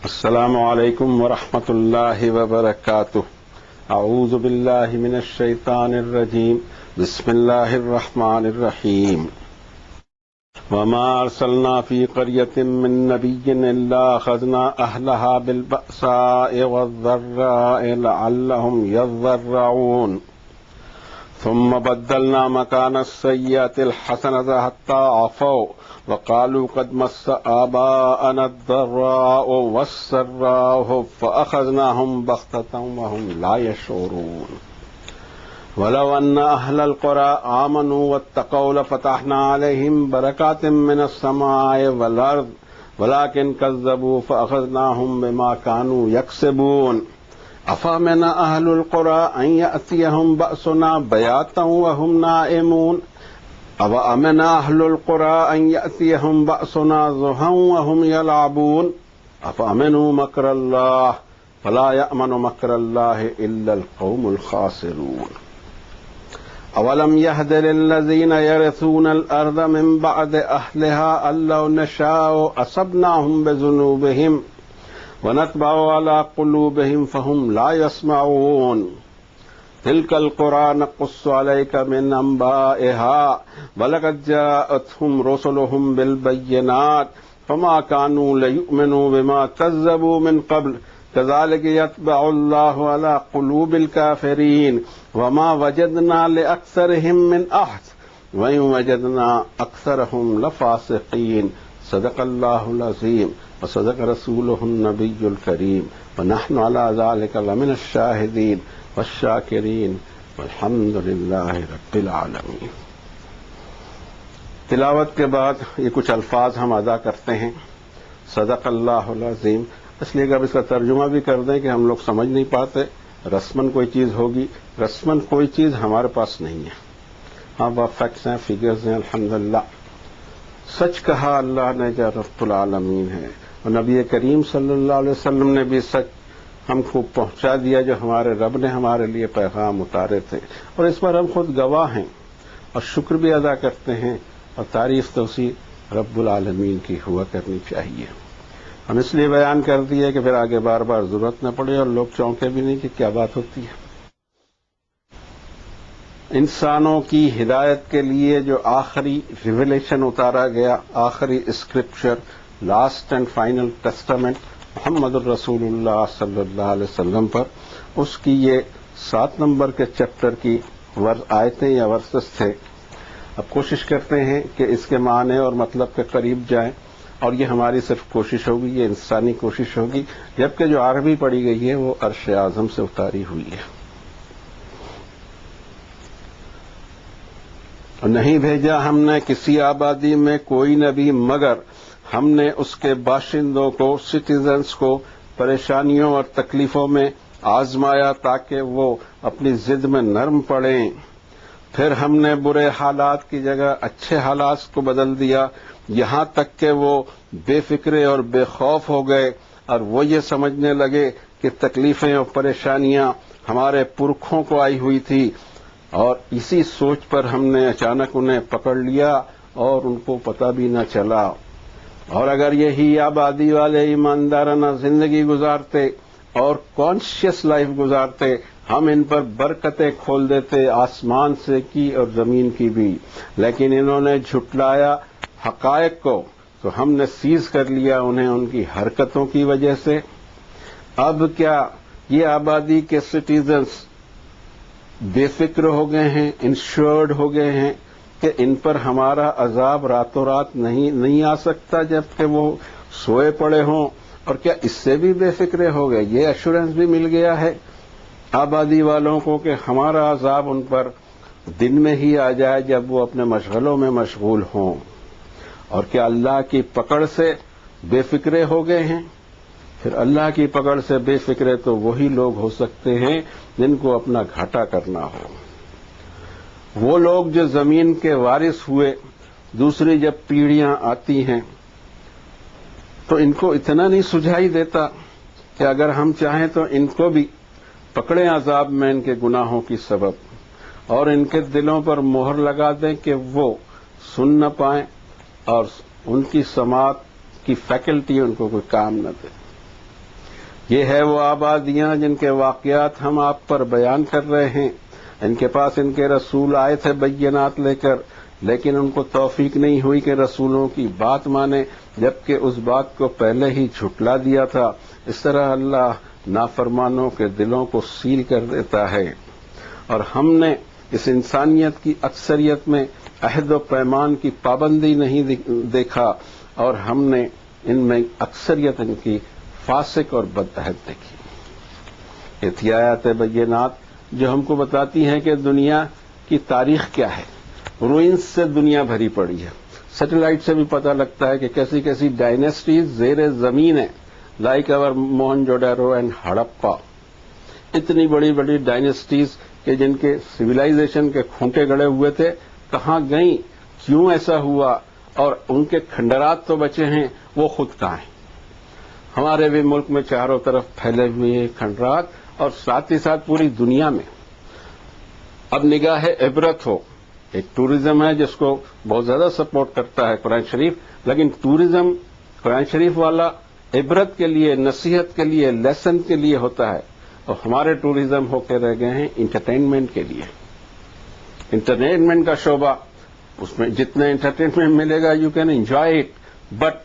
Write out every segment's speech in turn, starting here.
السلام علیکم ورحمۃ اللہ وبرکاتہ۔ اعوذ باللہ من الشیطان الرجیم، بسم اللہ الرحمن الرحیم۔ وما ارسلنا فی قریۃ من نبی الا اخذنا اہلها بالبأساء والضراء لعلهم يضرعون ثم بدلنا مكان السيئة الحسنة حتى عفوا وقالوا قد مس آباءنا الضراء والسراء فأخذناهم بغتة وهم لا يشعرون ولو أن أهل القرى آمنوا واتقوا لفتحنا عليهم بركات من السماء والأرض ولكن كذبوا فأخذناهم بما كانوا يكسبون أفأمن أهل القرى أن يأتيهم بأسنا بياتا وهم نائمون أفأمن أهل القرى أن يأتيهم بأسنا ضحى وهم يلعبون أفأمنوا مكر الله فلا يأمن مكر الله إلا القوم الخاسرون أولم يهد للذين يرثون الأرض من بعد أهلها أن لو نشاء أصبناهم بذنوبهم ونتبع على قلوبهم فهم لا يسمعون تلك القرى نقص عليك من أنبائها ولقد جاءتهم رسلهم بالبينات فما كانوا ليؤمنوا بما كذبوا من قبل كذلك يطبع الله على قلوب الكافرين وما وجدنا لأكثرهم من عهد وإن وجدنا أكثرهم لفاسقين صدق الله العظيم وصدق رسوله النبي الكريم ونحن على ذلك لمن الشاهدين والشاکرین والحمد للہ رب العالمین۔ تلاوت کے بعد یہ کچھ الفاظ ہم ادا کرتے ہیں۔ صدق اللہ العظیم، اس لیے کہ اب اس کا ترجمہ بھی کر دیں کہ ہم لوگ سمجھ نہیں پاتے۔ رسمن کوئی چیز ہوگی، رسمن کوئی چیز ہمارے پاس نہیں ہے۔ ہاں وہ فیکٹس ہیں، فگرز ہیں، الحمدللہ۔ سچ کہا اللہ نے جو رب العالمین ہے، اور نبی کریم صلی اللہ علیہ وسلم نے بھی سچ ہم کو پہنچا دیا جو ہمارے رب نے ہمارے لیے پیغام اتارے تھے، اور اس پر ہم خود گواہ ہیں اور شکر بھی ادا کرتے ہیں، اور تعریف تو اسی رب العالمین کی ہوا کرنی چاہیے۔ ہم اس لیے بیان کر دیے کہ پھر آگے بار بار ضرورت نہ پڑے اور لوگ چونکے بھی نہیں کہ کیا بات ہوتی ہے۔ انسانوں کی ہدایت کے لیے جو آخری ریویلیشن اتارا گیا، آخری scripture, last and final testament Muhammad الرسول اللہ صلی اللہ علیہ وسلم پر، اس کی یہ 7 نمبر کے چیپٹر کی آیتیں یا ورسز تھے۔ اب کوشش کرتے ہیں کہ اس کے معنی اور مطلب کے قریب جائیں، اور یہ ہماری صرف کوشش ہوگی، یہ انسانی کوشش ہوگی، جبکہ جو عربی پڑھی گئی ہے وہ عرش اعظم سے اتاری ہوئی ہے۔ اور نہیں بھیجا ہم نے کسی آبادی میں کوئی نبی مگر ہم نے اس کے باشندوں کو، سٹیزنز کو پریشانیوں اور تکلیفوں میں آزمایا تاکہ وہ اپنی ضد میں نرم پڑیں۔ پھر ہم نے برے حالات کی جگہ اچھے حالات کو بدل دیا، یہاں تک کہ وہ بے فکرے اور بے خوف ہو گئے، اور وہ یہ سمجھنے لگے کہ تکلیفیں اور پریشانیاں ہمارے پرکھوں کو آئی ہوئی تھی، اور اسی سوچ پر ہم نے اچانک انہیں پکڑ لیا اور ان کو پتہ بھی نہ چلا۔ اور اگر یہی آبادی والے ایماندارانہ زندگی گزارتے اور کانشیس لائف گزارتے، ہم ان پر برکتیں کھول دیتے، آسمان سے کی اور زمین کی بھی، لیکن انہوں نے جھٹلایا حقائق کو، تو ہم نے سیز کر لیا انہیں ان کی حرکتوں کی وجہ سے۔ اب کیا یہ آبادی کے سٹیزنز بے فکر ہو گئے ہیں، انشورڈ ہو گئے ہیں کہ ان پر ہمارا عذاب راتوں رات نہیں آ سکتا جبکہ وہ سوئے پڑے ہوں؟ اور کیا اس سے بھی بے فکرے ہو گئے؟ یہ ایشورنس بھی مل گیا ہے آبادی والوں کو کہ ہمارا عذاب ان پر دن میں ہی آ جائے جب وہ اپنے مشغلوں میں مشغول ہوں۔ اور کیا اللہ کی پکڑ سے بے فکرے ہو گئے ہیں؟ پھر اللہ کی پکڑ سے بے فکرے تو وہی لوگ ہو سکتے ہیں جن کو اپنا گھاٹا کرنا ہو۔ وہ لوگ جو زمین کے وارث ہوئے، دوسری جب پیڑھیاں آتی ہیں تو ان کو اتنا نہیں سجھائی دیتا کہ اگر ہم چاہیں تو ان کو بھی پکڑیں عذاب میں ان کے گناہوں کی سبب، اور ان کے دلوں پر مہر لگا دیں کہ وہ سن نہ پائیں اور ان کی سماعت کی فیکلٹی ان کو کوئی کام نہ دے۔ یہ ہے وہ آبادیاں جن کے واقعات ہم آپ پر بیان کر رہے ہیں. ان کے پاس ان کے رسول آئے تھے بینات لے کر، لیکن ان کو توفیق نہیں ہوئی کہ رسولوں کی بات مانے، جبکہ اس بات کو پہلے ہی جھٹلا دیا تھا. اس طرح اللہ نافرمانوں کے دلوں کو سیل کر دیتا ہے. اور ہم نے اس انسانیت کی اکثریت میں عہد و پیمان کی پابندی نہیں دیکھا، اور ہم نے ان میں اکثریت ان کی فاسق اور بدعہد دیکھی. یہ تھی آیات بینات جو ہم کو بتاتی ہیں کہ دنیا کی تاریخ کیا ہے. روئنس سے دنیا بھری پڑی ہے. سیٹلائٹ سے بھی پتہ لگتا ہے کہ کیسی کیسی ڈائنیسٹیز زیر زمین ہیں، لائک اور موہنجودڑو اینڈ ہڑپا. اتنی بڑی بڑی ڈائنیسٹیز کہ جن کے سویلائزیشن کے کھونٹے گڑے ہوئے تھے کہاں گئیں، کیوں ایسا ہوا، اور ان کے کھنڈرات تو بچے ہیں، وہ خود کہاں ہیں. ہمارے بھی ملک میں چاروں طرف پھیلے ہوئے کھنڈرات، اور ساتھ ہی ساتھ پوری دنیا میں. اب نگاہ عبرت ہو. ایک ٹورزم ہے جس کو بہت زیادہ سپورٹ کرتا ہے قرآن شریف، لیکن ٹورزم قرآن شریف والا عبرت کے لیے، نصیحت کے لیے، لیسن کے لیے ہوتا ہے، اور ہمارے ٹورزم ہو کے رہ گئے ہیں انٹرٹینمنٹ کے لیے. انٹرٹینمنٹ کا شعبہ، اس میں جتنے انٹرٹینمنٹ ملے گا you can enjoy it, but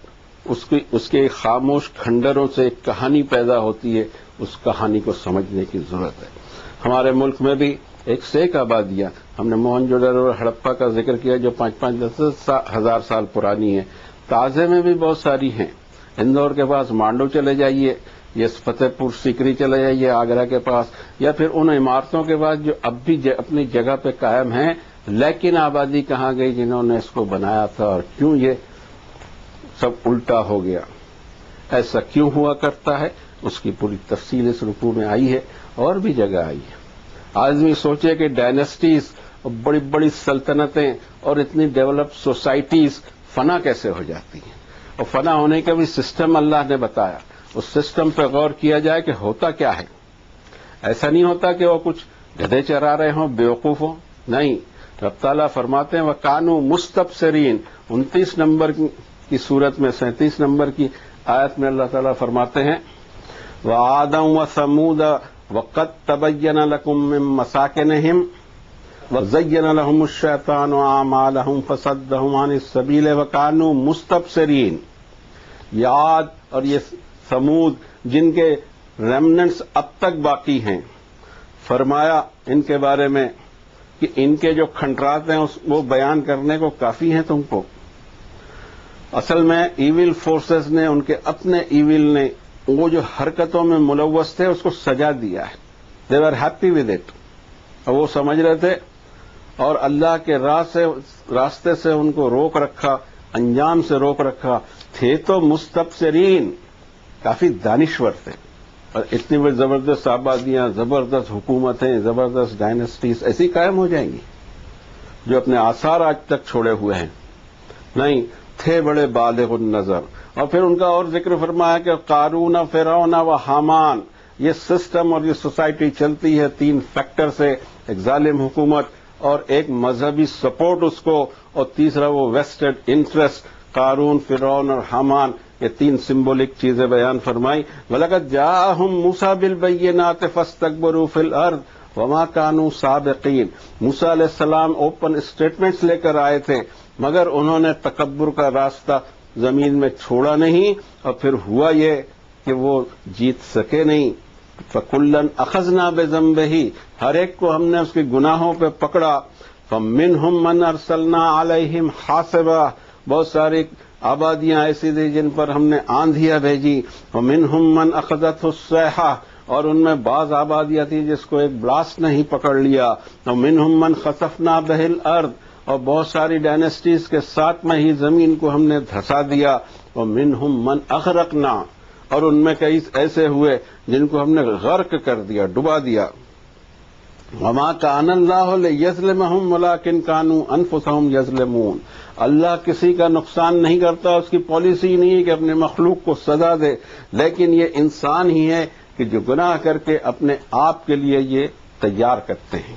اس کے خاموش کھنڈروں سے ایک کہانی پیدا ہوتی ہے. اس کہانی کو سمجھنے کی ضرورت ہے. ہمارے ملک میں بھی ایک سے ایک آبادیاں، ہم نے موہنجودڑو اور ہڑپا کا ذکر کیا جو 5-5 ہزار سال پرانی ہے. تازے میں بھی بہت ساری ہیں. اندور کے پاس مانڈو چلے جائیے، یہ فتح پور سیکری چلے جائیے آگرہ کے پاس، یا پھر ان عمارتوں کے پاس جو اب بھی اپنی جگہ پہ قائم ہیں، لیکن آبادی کہاں گئی جنہوں نے اس کو بنایا تھا، اور کیوں یہ سب الٹا ہو گیا. ایسا کیوں ہوا کرتا ہے، اس کی پوری تفصیل اس رکوع میں آئی ہے، اور بھی جگہ آئی ہے. آدمی سوچے کہ ڈائنیسٹیز، بڑی بڑی سلطنتیں اور اتنی ڈیولپ سوسائٹیز فنا کیسے ہو جاتی ہیں، اور فنا ہونے کا بھی سسٹم اللہ نے بتایا. اس سسٹم پہ غور کیا جائے کہ ہوتا کیا ہے. ایسا نہیں ہوتا کہ وہ کچھ گدھے چرا رہے ہوں، بیوقوف ہوں، نہیں. رب تعالیٰ فرماتے ہیں وَكَانُوا مُسْتَبْصِرِينَ. 29 نمبر کی سورت میں 37 نمبر کی آیت میں اللہ تعالیٰ فرماتے ہیں وَعَادًا وَثَمُودَ وَقَدْ تَبَيَّنَ لَكُم مِّن مَّسَاكِنِهِمْ وَزَيَّنَ لَهُمُ الشَّيْطَانُ أَعْمَالَهُمْ فَصَدَّهُمْ عَنِ السَّبِيلِ وَكَانُوا مُسْتَبْصِرِينَ. یہ عاد اور یہ ثمود جن کے ریمننٹس اب تک باقی ہیں، فرمایا ان کے بارے میں کہ ان کے جو کھنڈرات ہیں وہ بیان کرنے کو کافی ہیں تم کو. اصل میں ایول فورسز نے، ان کے اپنے ایول نے، وہ جو حرکتوں میں ملوث تھے اس کو سجا دیا ہے. دے ور ہیپی ود اٹ، اور وہ سمجھ رہے تھے، اور اللہ کے راستے سے ان کو روک رکھا، انجام سے روک رکھا. تھے تو مستبصرین، کافی دانشور تھے، اور اتنی بڑی زبردست آبادیاں، زبردست حکومتیں، زبردست ڈائنیسٹیز ایسی قائم ہو جائیں گی جو اپنے آثار آج تک چھوڑے ہوئے ہیں. نہیں، تھے بڑے بالغ النظر. اور پھر ان کا اور ذکر فرمایا کہ قارون، فرعون و حامان. یہ سسٹم اور یہ سوسائٹی چلتی ہے 3 فیکٹر سے، ایک ظالم حکومت، اور ایک مذہبی سپورٹ اس کو، اور تیسرا وہ ویسٹڈ انٹرسٹ. قارون، فرعون اور حامان، یہ 3 سمبولک چیزیں بیان فرمائی. وَلَقَدْ جَاءَهُم مُوسَىٰ بِالْبَيِّنَاتِ فَاسْتَكْبَرُوا فِي الْأَرْضِ وَمَا كَانُوا سَابِقِينَ. موسیٰ علیہ السلام اوپن اسٹیٹمنٹس لے کر آئے تھے، مگر انہوں نے تکبر کا راستہ زمین میں چھوڑا نہیں، اور پھر ہوا یہ کہ وہ جیت سکے نہیں. فَكُلًّا أَخَذْنَا بِذَنبِهِ. ہر ایک کو ہم نے اس کے گناہوں پہ پکڑا. فَمِنْهُمْ مَنْ أَرْسَلْنَا عَلَيْهِمْ حَاصِبًا. بہت ساری آبادیاں ایسی تھیں جن پر ہم نے آندھیاں بھیجی. وَمِنْهُمْ مَنْ أَخَذَتْهُ الصَّيْحَةُ. اور ان میں بعض آبادیاں تھیں جس کو ایک بلاسٹ نہیں پکڑ لیا. وَمِنْهُمْ مَنْ خَسَفْنَا بِهِ الْأَرْضَ. اور بہت ساری ڈائنیسٹیز کے ساتھ میں ہی زمین کو ہم نے دھسا دیا. وَمِنْهُمْ مَنْ أَغْرَقْنَا. اور ان میں کئی ایسے ہوئے جن کو ہم نے غرق کر دیا، ڈبا دیا. وَمَا كَانَ اللَّهُ لِيَظْلِمَهُمْ وَلَٰكِنْ كَانُوا أَنفُسَهُمْ يَظْلِمُونَ. اللہ کسی کا نقصان نہیں کرتا، اس کی پالیسی نہیں ہے کہ اپنے مخلوق کو سزا دے، لیکن یہ انسان ہی ہے کہ جو گناہ کر کے اپنے آپ کے لیے یہ تیار کرتے ہیں.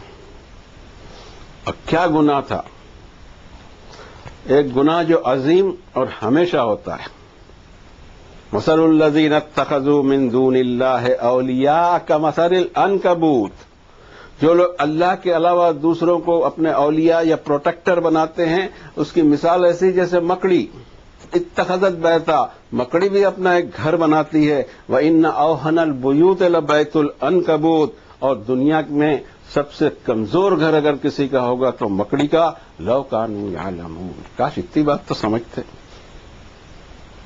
اور کیا گناہ تھا؟ ایک گناہ جو عظیم اور ہمیشہ ہوتا ہے، مثل الذین اتخذوا من دون اللہ اولیاء کمثل العنکبوت، جو لوگ اللہ کے علاوہ دوسروں کو اپنے اولیاء یا پروٹیکٹر بناتے ہیں، اس کی مثال ایسی جیسے مکڑی اتخذت بیتا، مکڑی بھی اپنا ایک گھر بناتی ہے، وَإِنَّ أَوْهَنَ الْبُيُوتِ لَبَيْتُ الْعَنْكَبُوتِ، اور دنیا میں سب سے کمزور گھر اگر کسی کا ہوگا تو مکڑی کا، لَوْ كَانُوا يَعْلَمُونَ، کاش اتنی بات تو سمجھتے۔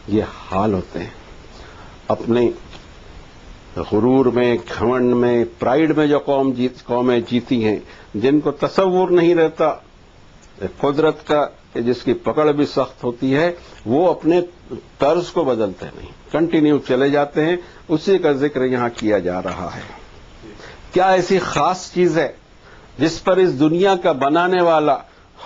یہ حال ہوتے ہیں اپنے غرور میں، گھمنڈ میں، پرائیڈ میں جو قومیں جیتی ہیں، جن کو تصور نہیں رہتا قدرت کا کہ جس کی پکڑ بھی سخت ہوتی ہے، وہ اپنے طرز کو بدلتے نہیں، کنٹینیو چلے جاتے ہیں۔ اسی کا ذکر یہاں کیا جا رہا ہے۔ کیا ایسی خاص چیز ہے جس پر اس دنیا کا بنانے والا،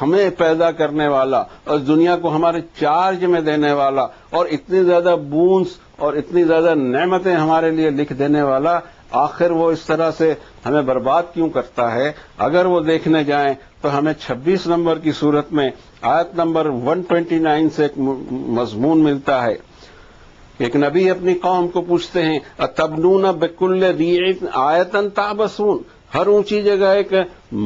ہمیں پیدا کرنے والا اور دنیا کو ہمارے چارج میں دینے والا اور اتنی زیادہ بونس اور اتنی زیادہ نعمتیں ہمارے لیے لکھ دینے والا، آخر وہ اس طرح سے ہمیں برباد کیوں کرتا ہے؟ اگر وہ دیکھنے جائیں تو ہمیں 26 نمبر کی صورت میں آیت نمبر 129 سے ایک مضمون ملتا ہے۔ ایک نبی اپنی قوم کو پوچھتے ہیں اتبنون بکل ریع آیۃ تعبثون، ہر اونچی جگہ ایک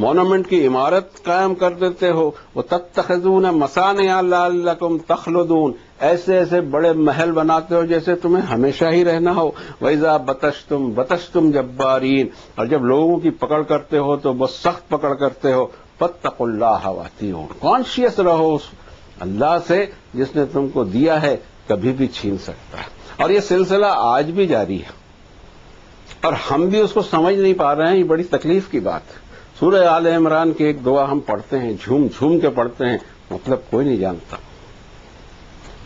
مونومنٹ کی عمارت قائم کر دیتے ہو، وتتخذون مصانع لعلکم تخلدون، ایسے ایسے بڑے محل بناتے ہو جیسے تمہیں ہمیشہ ہی رہنا ہو، وَإِذَا بَطَشْتُمْ بَطَشْتُمْ جَبَّارِينَ، اور جب لوگوں کی پکڑ کرتے ہو تو بہت سخت پکڑ کرتے ہو، فَاتَّقُوا اللَّهَ وَأَطِيعُونِ، کانشیس رہو اس اللہ سے جس نے تم کو دیا ہے، کبھی بھی چھین سکتا ہے۔ اور یہ سلسلہ آج بھی جاری ہے اور ہم بھی اس کو سمجھ نہیں پا رہے ہیں، یہ بڑی تکلیف کی بات ہے۔ سورہ آل عمران کی ایک دعا ہم پڑھتے ہیں، جھوم جھوم کے پڑھتے ہیں، مطلب کوئی نہیں جانتا۔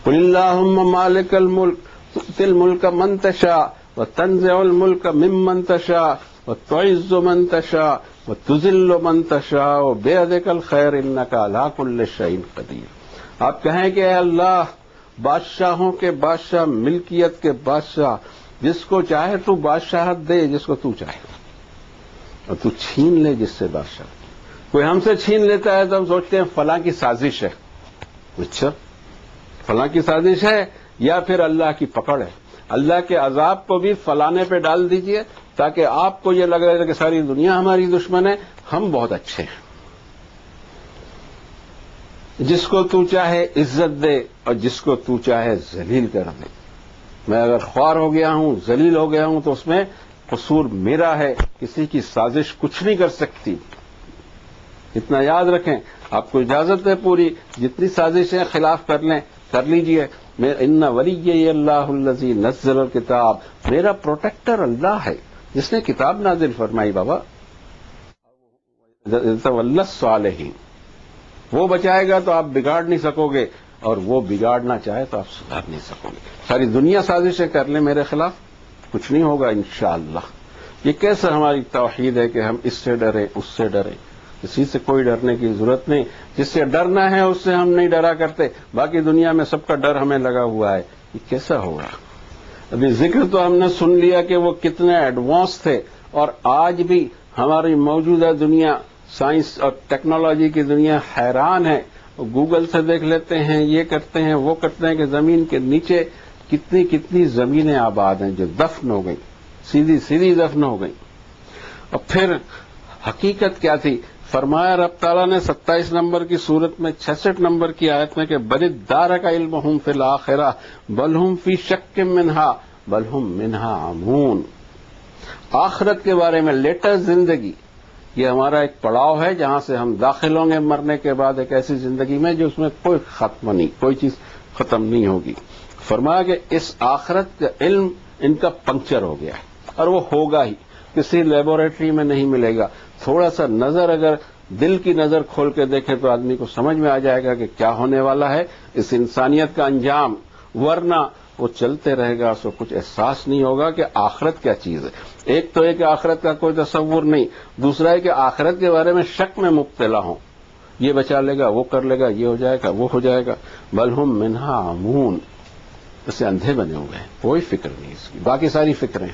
قل اللہم مالک الملک تؤتی الملک من تشاء وتنزع الملک ممن تشاء وتعز من تشاء وتذل من تشاء بیدک الخیر انک علی کل شیء قدیر۔ آپ کہیں کہ اے اللہ، بادشاہوں کے بادشاہ، ملکیت کے بادشاہ، جس کو چاہے تو بادشاہت دے، جس کو تو چاہے، اور تو چھین لے جس سے بادشاہ۔ کوئی ہم سے چھین لیتا ہے تو ہم سوچتے ہیں فلاں کی سازش ہے۔ اچھا، فلاں کی سازش ہے یا پھر اللہ کی پکڑ ہے؟ اللہ کے عذاب کو بھی فلانے پہ ڈال دیجئے تاکہ آپ کو یہ لگ رہا ہے کہ ساری دنیا ہماری دشمن ہے، ہم بہت اچھے ہیں۔ جس کو تو چاہے عزت دے اور جس کو تو چاہے ذلیل کر دے۔ میں اگر خوار ہو گیا ہوں، ذلیل ہو گیا ہوں تو اس میں قصور میرا ہے، کسی کی سازش کچھ نہیں کر سکتی۔ اتنا یاد رکھیں، آپ کو اجازت ہے پوری، جتنی سازشیں خلاف کر لیں کر لیجئے۔ ان ولی اللہ الذی نزل الکتاب، میرا پروٹیکٹر اللہ ہے جس نے کتاب نازل فرمائی۔ بابا تولی الصالحین، وہ بچائے گا تو آپ بگاڑ نہیں سکو گے، اور وہ بگاڑنا چاہے تو آپ سدھار نہیں سکو گے۔ ساری دنیا سازشیں کر لیں میرے خلاف، کچھ نہیں ہوگا انشاءاللہ۔ یہ کیسا ہماری توحید ہے کہ ہم اس سے ڈریں اس سے ڈریں؟ کسی سے کوئی ڈرنے کی ضرورت نہیں، جس سے ڈرنا ہے اس سے ہم نہیں ڈرا کرتے، باقی دنیا میں سب کا ڈر ہمیں لگا ہوا ہے۔ یہ کیسا ہوگا؟ ابھی ذکر تو ہم نے سن لیا کہ وہ کتنے ایڈوانس تھے، اور آج بھی ہماری موجودہ دنیا، سائنس اور ٹیکنالوجی کی دنیا حیران ہے۔ گوگل سے دیکھ لیتے ہیں، یہ کرتے ہیں وہ کرتے ہیں کہ زمین کے نیچے کتنی کتنی زمینیں آباد ہیں جو دفن ہو گئی، سیدھی دفن ہو گئی۔ اور پھر حقیقت کیا تھی؟ فرمایا رب تعالیٰ نے 27 نمبر کی صورت میں 66 نمبر کی آیت میں کہ بل ادارک علمہم فی الآخرہ بل ہم فی شک منہا بل ہم منہا عمون۔ آخرت کے بارے میں لیٹر زندگی، یہ ہمارا ایک پڑاؤ ہے جہاں سے ہم داخل ہوں گے مرنے کے بعد ایک ایسی زندگی میں جو اس میں کوئی ختم نہیں، کوئی چیز ختم نہیں ہوگی۔ فرمایا کہ اس آخرت کا علم ان کا پنکچر ہو گیا ہے، اور وہ ہوگا ہی، کسی لیبورٹری میں نہیں ملے گا۔ تھوڑا سا نظر، اگر دل کی نظر کھول کے دیکھے تو آدمی کو سمجھ میں آ جائے گا کہ کیا ہونے والا ہے اس انسانیت کا انجام، ورنہ وہ چلتے رہے گا، اس کو کچھ احساس نہیں ہوگا کہ آخرت کیا چیز ہے۔ ایک تو ہے کہ آخرت کا کوئی تصور نہیں، دوسرا ہے کہ آخرت کے بارے میں شک میں مبتلا ہوں، یہ بچا لے گا، وہ کر لے گا، یہ ہو جائے گا، وہ ہو جائے گا، بل ہم منہا عمون، اسے اندھے بنے ہوئے ہیں، کوئی فکر نہیں اس کی، باقی ساری فکریں۔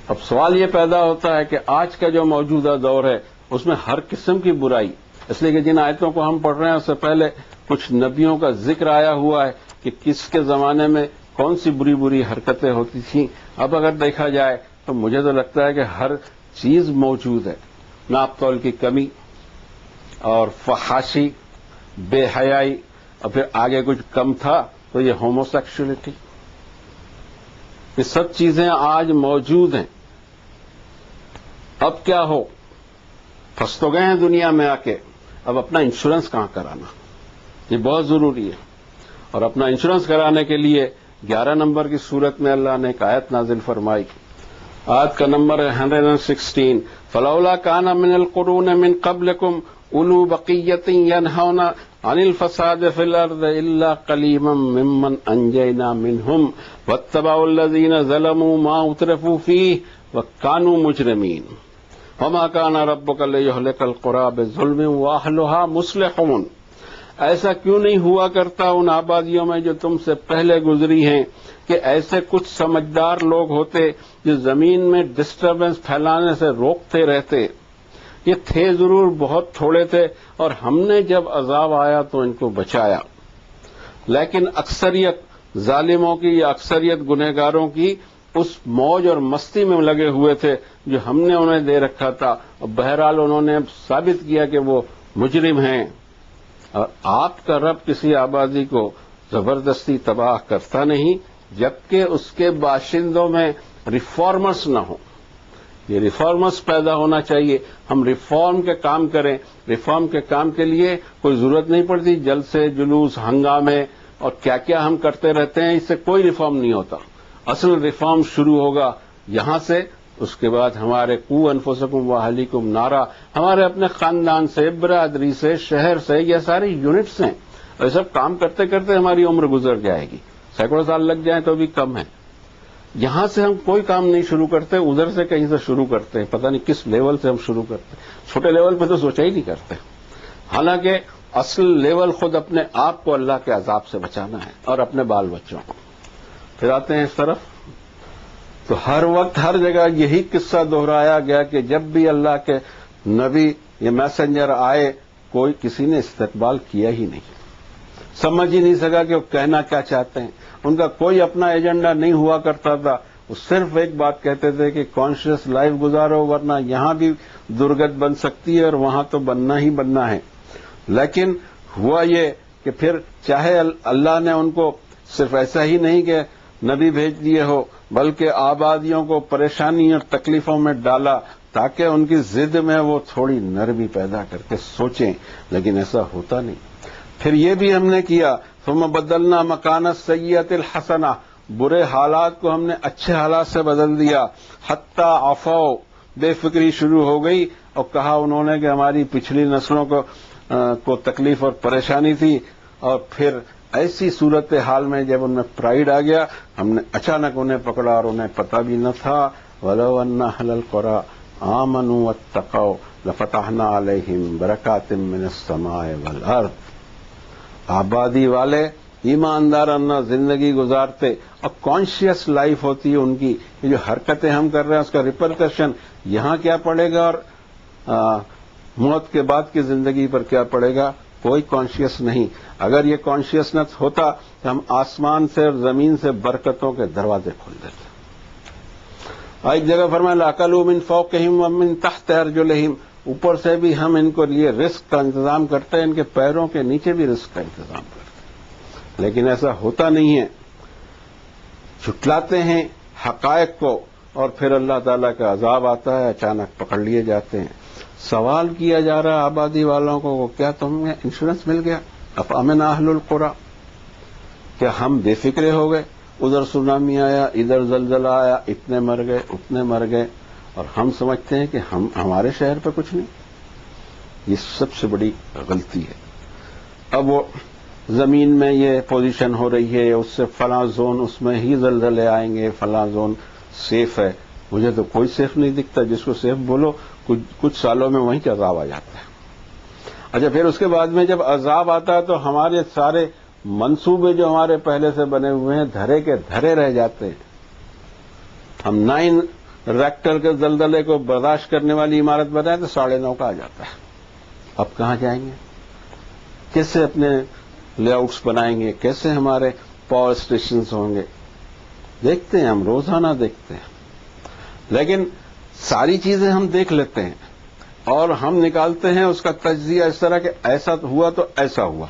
اب سوال یہ پیدا ہوتا ہے کہ آج کا جو موجودہ دور ہے اس میں ہر قسم کی برائی، اس لیے کہ جن آیتوں کو ہم پڑھ رہے ہیں اس سے پہلے کچھ نبیوں کا ذکر آیا ہوا ہے کہ کس کے زمانے میں کون سی بری بری حرکتیں ہوتی تھیں. اب اگر دیکھا جائے تو مجھے تو لگتا ہے کہ ہر چیز موجود ہے. ناپ تول کی کمی اور فحاشی، بے حیائی، اور پھر آگے کچھ کم تھا تو یہ ہومو سیکشولیٹی، یہ سب چیزیں آج موجود ہیں. اب کیا ہو، پھنس تو گئے ہیں دنیا میں آ کے، اب اپنا انشورنس کہاں کرانا، یہ بہت ضروری ہے. اور اپنا انشورنس کرانے کے لیے 11 نمبر کی صورت میں اللہ نے ایک آیت نازل فرمائی. آیت کا نمبر ہے 116. فلولا کان من القرون من قبلکم اولو بقیۃ ینہون عن الفساد فی الارض الا قلیما ممن انجینا منہم واتبعوا الذین ظلموا ما اترفوا فیہ وکانوا مجرمین وما کان ربک لیہلک القری بظلم واہلھا مصلحون. ایسا کیوں نہیں ہوا کرتا ان آبادیوں میں جو تم سے پہلے گزری ہیں کہ ایسے کچھ سمجھدار لوگ ہوتے جو زمین میں ڈسٹربنس پھیلانے سے روکتے رہتے. یہ تھے ضرور، بہت تھوڑے تھے، اور ہم نے جب عذاب آیا تو ان کو بچایا. لیکن اکثریت ظالموں کی یا اکثریت گنہگاروں کی اس موج اور مستی میں لگے ہوئے تھے جو ہم نے انہیں دے رکھا تھا، اور بہرحال انہوں نے ثابت کیا کہ وہ مجرم ہیں. اور آپ کا رب کسی آبادی کو زبردستی تباہ کرتا نہیں جبکہ اس کے باشندوں میں ریفارمرز نہ ہوں. یہ ریفارمرز پیدا ہونا چاہیے. ہم ریفارم کے کام کریں. ریفارم کے کام کے لیے کوئی ضرورت نہیں پڑتی جلسے، جلوس، ہنگامے اور کیا کیا ہم کرتے رہتے ہیں. اس سے کوئی ریفارم نہیں ہوتا. اصل ریفارم شروع ہوگا یہاں سے. اس کے بعد ہمارے قو انفسکم واہلیکم نارا، ہمارے اپنے خاندان سے، برادری سے، شہر سے، یہ سارے یونٹس ہیں. اور یہ سب کام کرتے کرتے ہماری عمر گزر جائے گی. سینکڑوں سال لگ جائیں تو بھی کم ہے. یہاں سے ہم کوئی کام نہیں شروع کرتے، ادھر سے کہیں سے شروع کرتے ہیں. پتہ نہیں کس لیول سے ہم شروع کرتے ہیں. چھوٹے لیول پہ تو سوچا ہی نہیں کرتے. حالانکہ اصل لیول خود اپنے آپ کو اللہ کے عذاب سے بچانا ہے اور اپنے بال بچوں کو. پھر آتے ہیں اس طرف تو ہر وقت ہر جگہ یہی قصہ دہرایا گیا کہ جب بھی اللہ کے نبی یا میسنجر آئے کوئی کسی نے استقبال کیا ہی نہیں، سمجھ ہی نہیں سکا کہ وہ کہنا کیا چاہتے ہیں. ان کا کوئی اپنا ایجنڈا نہیں ہوا کرتا تھا. وہ صرف ایک بات کہتے تھے کہ کانشیس لائف گزارو ورنہ یہاں بھی درگت بن سکتی ہے اور وہاں تو بننا ہی بننا ہے. لیکن ہوا یہ کہ پھر چاہے اللہ نے ان کو صرف ایسا ہی نہیں کہ نبی بھیج دیے ہو بلکہ آبادیوں کو پریشانی اور تکلیفوں میں ڈالا تاکہ ان کی ضد میں وہ تھوڑی نرمی پیدا کر کے سوچیں. لیکن ایسا ہوتا نہیں. پھر یہ بھی ہم نے کیا ثم بدلنا مکان السیئۃ الحسنہ، برے حالات کو ہم نے اچھے حالات سے بدل دیا. حتی عفو، بے فکری شروع ہو گئی اور کہا انہوں نے کہ ہماری پچھلی نسلوں کو تکلیف اور پریشانی تھی. اور پھر ایسی صورت حال میں جب ان میں پرائیڈ آ گیا ہم نے اچانک انہیں پکڑا اور انہیں پتہ بھی نہ تھا. وَلَوْ أَنَّ أَهْلَ الْقُرَىٰ آمَنُوا وَاتَّقَوْا لَفَتَحْنَا عَلَيْهِمْ بَرَكَاتٍ مِّنَ السَّمَاءِ وَالْأَرْضِ. آبادی والے ایماندارانہ زندگی گزارتے اور کانشیس لائف ہوتی ہے ان کی. یہ جو حرکتیں ہم کر رہے ہیں اس کا ریپرکشن یہاں کیا پڑے گا اور موت کے بعد کی زندگی پر کیا پڑے گا، کوئی کانشیس نہیں. اگر یہ کانشیسنس ہوتا تو ہم آسمان سے اور زمین سے برکتوں کے دروازے کھول دیتے. ایک جگہ فرمایا لَأَكَلُوا مِن فَوْقِهِمْ وَمِن تَحْتِ أَرْجُلِهِمْ، اوپر سے بھی ہم ان کو یہ رزق کا انتظام کرتے ہیں، ان کے پیروں کے نیچے بھی رزق کا انتظام کرتے ہیں. لیکن ایسا ہوتا نہیں ہے. جھٹلاتے ہیں حقائق کو اور پھر اللہ تعالیٰ کا عذاب آتا ہے، اچانک پکڑ لیے جاتے ہیں. سوال کیا جا رہا آبادی والوں کو کیا تمہیں انشورنس مل گیا؟ افامن اہل القری، کیا ہم بے فکرے ہو گئے؟ ادھر سونامی آیا، ادھر زلزلہ آیا، اتنے مر گئے، اتنے مر گئے، اور ہم سمجھتے ہیں کہ ہمارے شہر پہ کچھ نہیں. یہ سب سے بڑی غلطی ہے. اب وہ زمین میں یہ پوزیشن ہو رہی ہے، اس سے فلاں زون اس میں ہی زلزلے آئیں گے، فلاں زون سیف ہے. مجھے تو کوئی سیف نہیں دکھتا. جس کو سیف بولو کچھ سالوں میں وہیں عذاب آ جاتا ہے. اچھا پھر اس کے بعد میں جب عذاب آتا ہے تو ہمارے سارے منصوبے جو ہمارے پہلے سے بنے ہوئے ہیں دھرے کے دھرے رہ جاتے ہیں. ہم 9 ریکٹر کے زلزلے کو برداشت کرنے والی عمارت بنائیں تو 9.5 کا آ جاتا ہے. اب کہاں جائیں گے؟ کیسے اپنے لے آؤٹس بنائیں گے؟ کیسے ہمارے پاور اسٹیشنز ہوں گے؟ دیکھتے ہیں ہم، روزانہ دیکھتے ہیں، لیکن ساری چیزیں ہم دیکھ لیتے ہیں اور ہم نکالتے ہیں اس کا تجزیہ اس طرح کہ ایسا ہوا تو ایسا ہوا،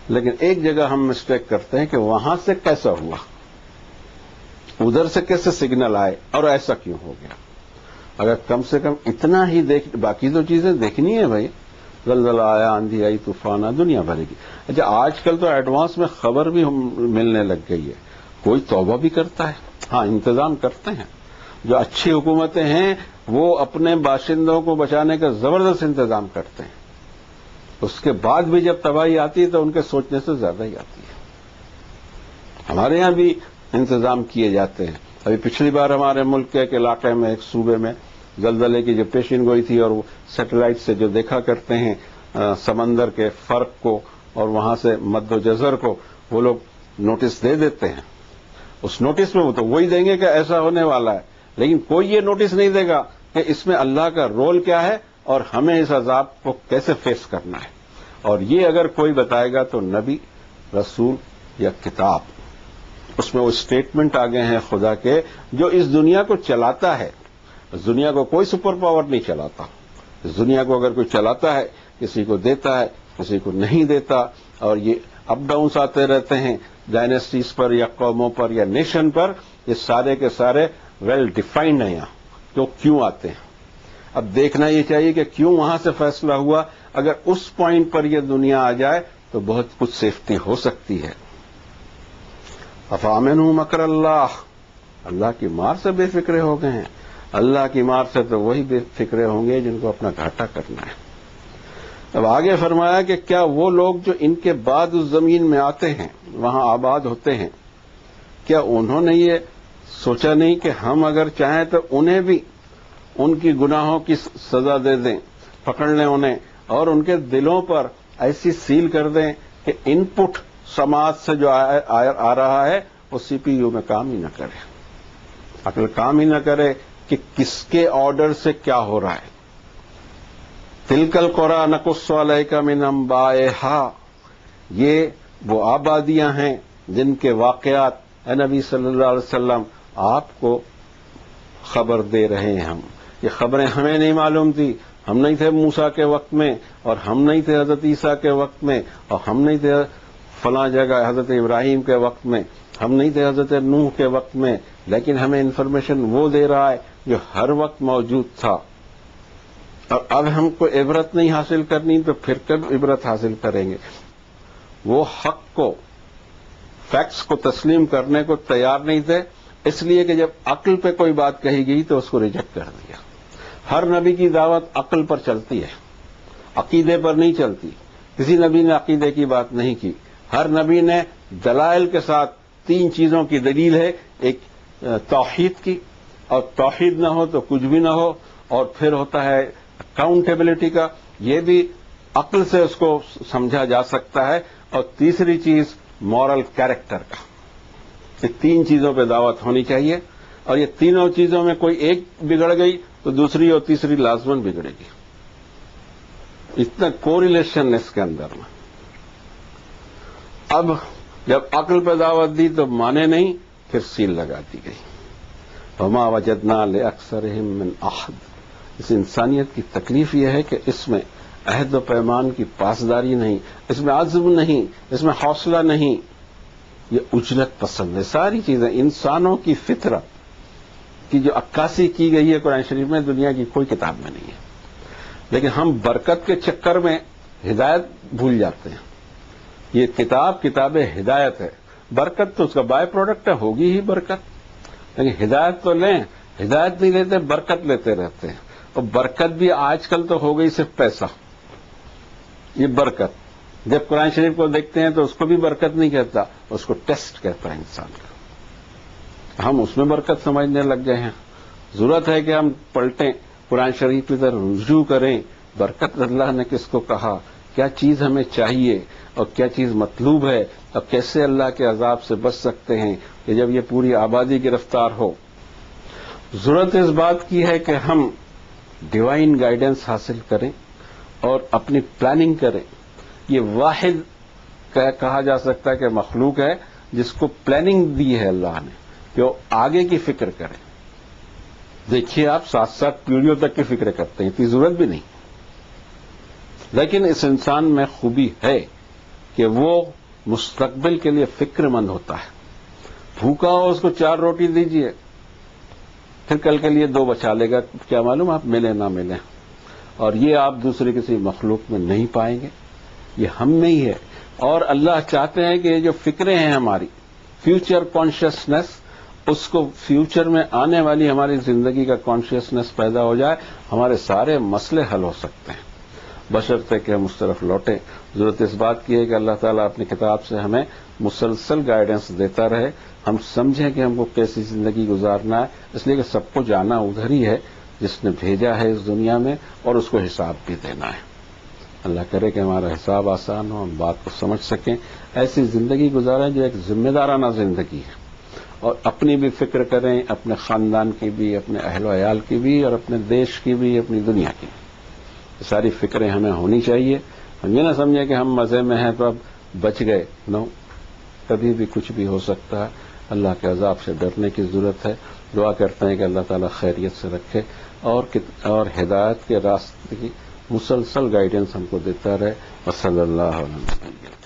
لیکن ایک جگہ ہم مسٹیک کرتے ہیں کہ وہاں سے کیسا ہوا، ادھر سے کیسے سگنل آئے اور ایسا کیوں ہو گیا۔ اگر کم سے کم اتنا ہی باقی تو چیزیں دیکھنی ہے بھائی، زلزلہ آیا، آندھی آئی، طوفان آیا، دنیا بھر کی۔ اچھا آج کل تو ایڈوانس میں خبر بھی ملنے لگ گئی ہے، کوئی توبہ بھی کرتا ہے، ہاں انتظام کرتے ہیں، جو اچھی حکومتیں ہیں وہ اپنے باشندوں کو بچانے کا زبردست انتظام کرتے ہیں، اس کے بعد بھی جب تباہی آتی ہے تو ان کے سوچنے سے زیادہ ہی آتی ہے۔ ہمارے یہاں بھی انتظام کیے جاتے ہیں۔ ابھی پچھلی بار ہمارے ملک کے ایک علاقے میں، ایک صوبے میں زلزلے کی جو پیشین گوئی تھی، اور وہ سیٹلائٹ سے جو دیکھا کرتے ہیں سمندر کے فرق کو اور وہاں سے مد و جزر کو، وہ لوگ نوٹس دے دیتے ہیں۔ اس نوٹس میں وہ تو وہی دیں گے کہ ایسا ہونے والا ہے، لیکن کوئی یہ نوٹس نہیں دے گا کہ اس میں اللہ کا رول کیا ہے اور ہمیں اس عذاب کو کیسے فیس کرنا ہے۔ اور یہ اگر کوئی بتائے گا تو نبی، رسول یا کتاب، اس میں وہ اسٹیٹمنٹ آگے ہیں خدا کے، جو اس دنیا کو چلاتا ہے۔ اس دنیا کو کوئی سپر پاور نہیں چلاتا، اس دنیا کو اگر کوئی چلاتا ہے، کسی کو دیتا ہے، کسی کو نہیں دیتا، اور یہ اپ ڈاؤنس آتے رہتے ہیں ڈائنیسٹیز پر یا قوموں پر یا نیشن پر، یہ سارے کے سارے ویل ڈیفائنڈ ہیں یہاں، تو کیوں آتے ہیں۔ اب دیکھنا یہ چاہیے کہ کیوں وہاں سے فیصلہ ہوا، اگر اس پوائنٹ پر یہ دنیا آ جائے تو بہت کچھ سیفٹی ہو سکتی ہے۔ افامنوا مکر اللہ، اللہ کی مار سے بے فکرے ہو گئے ہیں۔ اللہ کی مار سے تو وہی بے فکرے ہوں گے جن کو اپنا گھاٹا کرنا ہے۔ اب آگے فرمایا کہ کیا وہ لوگ جو ان کے بعد اس زمین میں آتے ہیں، وہاں آباد ہوتے ہیں، کیا انہوں نے یہ سوچا نہیں کہ ہم اگر چاہیں تو انہیں بھی ان کی گناہوں کی سزا دے دیں، پکڑ لیں انہیں، اور ان کے دلوں پر ایسی سیل کر دیں کہ ان پٹ سماج سے جو آ رہا ہے وہ سی پی یو میں کام ہی نہ کرے، عقل کام ہی نہ کرے کہ کس کے آرڈر سے کیا ہو رہا ہے۔ تلک القری نقص علیک من انبائہا، یہ وہ آبادیاں ہیں جن کے واقعات اے نبی صلی اللہ علیہ وسلم آپ کو خبر دے رہے ہیں ہم۔ یہ خبریں ہمیں نہیں معلوم تھی، ہم نہیں تھے موسیٰ کے وقت میں، اور ہم نہیں تھے حضرت عیسیٰ کے وقت میں، اور ہم نہیں تھے فلاں جگہ حضرت ابراہیم کے وقت میں، ہم نہیں تھے حضرت نوح کے وقت میں، لیکن ہمیں انفارمیشن وہ دے رہا ہے جو ہر وقت موجود تھا۔ اور اب ہم کو عبرت نہیں حاصل کرنی تو پھر کب عبرت حاصل کریں گے؟ وہ حق کو، فیکٹس کو تسلیم کرنے کو تیار نہیں تھے، اس لیے کہ جب عقل پہ کوئی بات کہی گئی تو اس کو ریجیکٹ کر دیا۔ ہر نبی کی دعوت عقل پر چلتی ہے، عقیدے پر نہیں چلتی۔ کسی نبی نے عقیدے کی بات نہیں کی، ہر نبی نے دلائل کے ساتھ تین چیزوں کی دلیل ہے، ایک توحید کی، اور توحید نہ ہو تو کچھ بھی نہ ہو، اور پھر ہوتا ہے اکاؤنٹیبلٹی کا، یہ بھی عقل سے اس کو سمجھا جا سکتا ہے، اور تیسری چیز مورل کیریکٹر کا۔ یہ تین چیزوں پہ دعوت ہونی چاہیے، اور یہ تینوں چیزوں میں کوئی ایک بگڑ گئی تو دوسری اور تیسری لازماً بگڑے گی۔ اتنا کوریلیشن اس کے اندر میں۔ اب جب عقل پہ دعوت دی تو مانے نہیں، پھر سیل لگا دی گئی۔ وما وجدنا لأکثرہم من عہد، اس انسانیت کی تکلیف یہ ہے کہ اس میں عہد و پیمان کی پاسداری نہیں، اس میں عزم نہیں، اس میں حوصلہ نہیں، یہ اجرت پسند ہے۔ ساری چیزیں انسانوں کی فطرت کی جو عکاسی کی گئی ہے قرآن شریف میں، دنیا کی کوئی کتاب میں نہیں ہے، لیکن ہم برکت کے چکر میں ہدایت بھول جاتے ہیں۔ یہ کتاب ہدایت ہے، برکت تو اس کا بائی پروڈکٹ ہے، ہوگی ہی برکت، لیکن ہدایت تو لیں، ہدایت نہیں لیتے، برکت لیتے رہتے ہیں، اور برکت بھی آج کل تو ہو گئی صرف پیسہ۔ یہ برکت جب قرآن شریف کو دیکھتے ہیں تو اس کو بھی برکت نہیں کہتا، اس کو ٹیسٹ کہتا ہے انسان کا۔ ہم اس میں برکت سمجھنے لگ گئے ہیں۔ ضرورت ہے کہ ہم پلٹیں، قرآن شریف کی طرف رجوع کریں، برکت اللہ نے کس کو کہا، کیا چیز ہمیں چاہیے اور کیا چیز مطلوب ہے، اور کیسے اللہ کے عذاب سے بچ سکتے ہیں کہ جب یہ پوری آبادی گرفتار ہو۔ ضرورت اس بات کی ہے کہ ہم ڈیوائن گائیڈنس حاصل کریں اور اپنی پلاننگ کریں۔ یہ واحد کہا جا سکتا ہے کہ مخلوق ہے جس کو پلاننگ دی ہے اللہ نے کہ وہ آگے کی فکر کرے. دیکھیے آپ 7 پیڑھیوں تک کی فکر کرتے ہیں، اتنی ضرورت بھی نہیں. لیکن اس انسان میں خوبی ہے کہ وہ مستقبل کے لیے فکر مند ہوتا ہے. بھوکا ہو اس کو 4 روٹی دیجیے، پھر کل کے لیے 2 بچا لے گا، کیا معلوم آپ ملے نہ ملے. اور یہ آپ دوسرے کسی مخلوق میں نہیں پائیں گے، یہ ہم میں ہی ہے. اور اللہ چاہتے ہیں کہ یہ جو فکریں ہیں ہماری فیوچر کانشیسنس، اس کو فیوچر میں آنے والی ہماری زندگی کا کانشیسنس پیدا ہو جائے، ہمارے سارے مسئلے حل ہو سکتے ہیں، بشرطے کہ ہم اس طرف لوٹیں. ضرورت اس بات کی ہے کہ اللہ تعالیٰ اپنی کتاب سے ہمیں مسلسل گائیڈنس دیتا رہے، ہم سمجھیں کہ ہم کو کیسی زندگی گزارنا ہے، اس لیے کہ سب کو جانا ادھر ہی ہے جس نے بھیجا ہے اس دنیا میں، اور اس کو حساب بھی دینا ہے. اللہ کرے کہ ہمارا حساب آسان ہو، ہم بات کو سمجھ سکیں، ایسی زندگی گزاریں جو ایک ذمہ دارانہ زندگی ہے، اور اپنی بھی فکر کریں، اپنے خاندان کی بھی، اپنے اہل و عیال کی بھی، اور اپنے دیش کی بھی، اپنی دنیا کی بھی. یہ ساری فکریں ہمیں ہونی چاہیے. ہم یہ نہ سمجھیں کہ ہم مزے میں ہیں تو اب بچ گئے. نو، کبھی بھی کچھ بھی ہو سکتا ہے. اللہ کے عذاب سے ڈرنے کی ضرورت ہے. دعا کرتے ہیں کہ اللہ تعالیٰ خیریت سے رکھے اور ہدایت کے راستے کی مسلسل گائیڈنس ہم کو دیتا رہے. وصلی اللہ علیہ وسلم.